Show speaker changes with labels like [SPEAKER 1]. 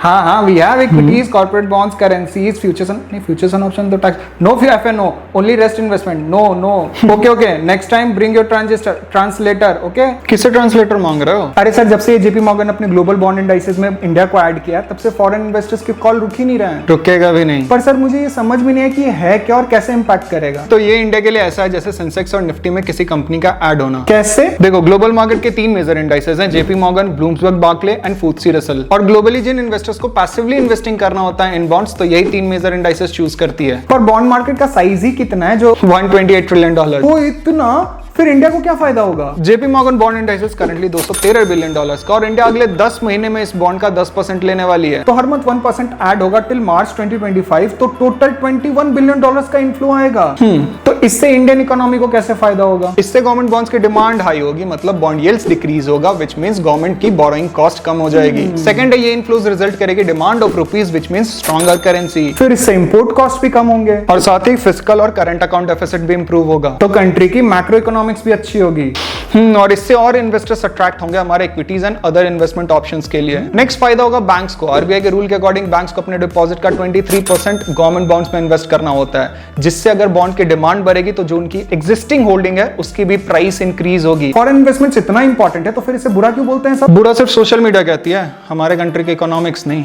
[SPEAKER 1] हाँ हाँ, we have equities, corporate bonds, currencies, futures नहीं, फ्यूचर्स एंड ऑप्शन तो tax, no FNO, only rest investment, no no. Okay okay, next time bring your translator. Okay,
[SPEAKER 2] किससे translator मांग रहे हो?
[SPEAKER 1] अरे सर, जब से जेपी मॉर्गन अपने ग्लोबल बॉन्ड इंडाइसेस में इंडिया को ऐड किया, तब से फॉरेन इन्वेस्टर्स की कॉल रुक ही नहीं रहे हैं।
[SPEAKER 2] रुकेगा भी नहीं।
[SPEAKER 1] पर सर मुझे ये समझ में नहीं है कि ये है क्या और कैसे इंपैक्ट करेगा।
[SPEAKER 2] तो ये इंडिया के लिए ऐसा है जैसे सेंसेक्स और निफ्टी में किसी कंपनी का ऐड होना।
[SPEAKER 1] कैसे?
[SPEAKER 2] देखो, ग्लोबल मार्केट के 3 मेजर इंडाइसेस हैं, JP Morgan, Bloomberg Barclays and FTSE Russell. और ग्लोबली जिन इन्वेस्टर्स को पैसिवली इन्वेस्टिंग करना होता है इन बॉन्ड्स, तो यही 3 मेजर इंडाइसेस चूज करती है।
[SPEAKER 1] पर बॉन्ड मार्केट का साइज ही कितना है जो
[SPEAKER 2] $128 ट्रिलियन।
[SPEAKER 1] वो इतना, फिर इंडिया को क्या फायदा होगा?
[SPEAKER 2] JP Morgan bond indices currently $213 billion का, और इंडिया अगले 10 महीने में इस बॉन्ड का 10% लेने वाली है।
[SPEAKER 1] तो हर मंथ 1% ऐड होगा टिल मार्च 2025, तो टोटल $21 बिलियन का इन्फ्लो आएगा। तो इससे इंडियन इकोनॉमी को कैसे फायदा होगा?
[SPEAKER 2] इससे गवर्नमेंट बॉन्ड्स की डिमांड हाई होगी, मतलब बॉन्ड यील्ड्स डिक्रीज होगा, व्हिच मींस गवर्नमेंट की बोरोइंग कॉस्ट कम हो जाएगी। सेकंड है, ये इन्फ्लोज रिजल्ट करेगी demand of rupees, which means stronger currency.
[SPEAKER 1] फिर इससे इंपोर्ट कॉस्ट भी कम होंगे
[SPEAKER 2] और साथ ही फिस्कल और करंट अकाउंट डेफिसिट भी इंप्रूव होगा।
[SPEAKER 1] तो कंट्री की मैक्रो इकोनॉमिक्स भी अच्छी होगी।
[SPEAKER 2] और इससे और इन्वेस्टर्स अट्रैक्ट होंगे हमारे equities and other investment options के लिए। नेक्स्ट फायदा होगा बैंक्स को। आरबीआई के रूल के अकॉर्डिंग बैंक्स को अपने डिपॉजिट का 23% गवर्नमेंट बॉन्ड्स में इन्वेस्ट करना होता है, जिससे अगर बॉन्ड की डिमांड बढ़ेगी तो जो उनकी एग्जिस्टिंग होल्डिंग है उसकी भी प्राइस इंक्रीज होगी।
[SPEAKER 1] फॉरेन इन्वेस्टमेंट इतना इंपॉर्टेंट है तो फिर इसे बुरा क्यों बोलते हैं सब?
[SPEAKER 2] बुरा सिर्फ सोशल मीडिया कहती है, हमारे कंट्री के इकोनॉमिक्स नहीं।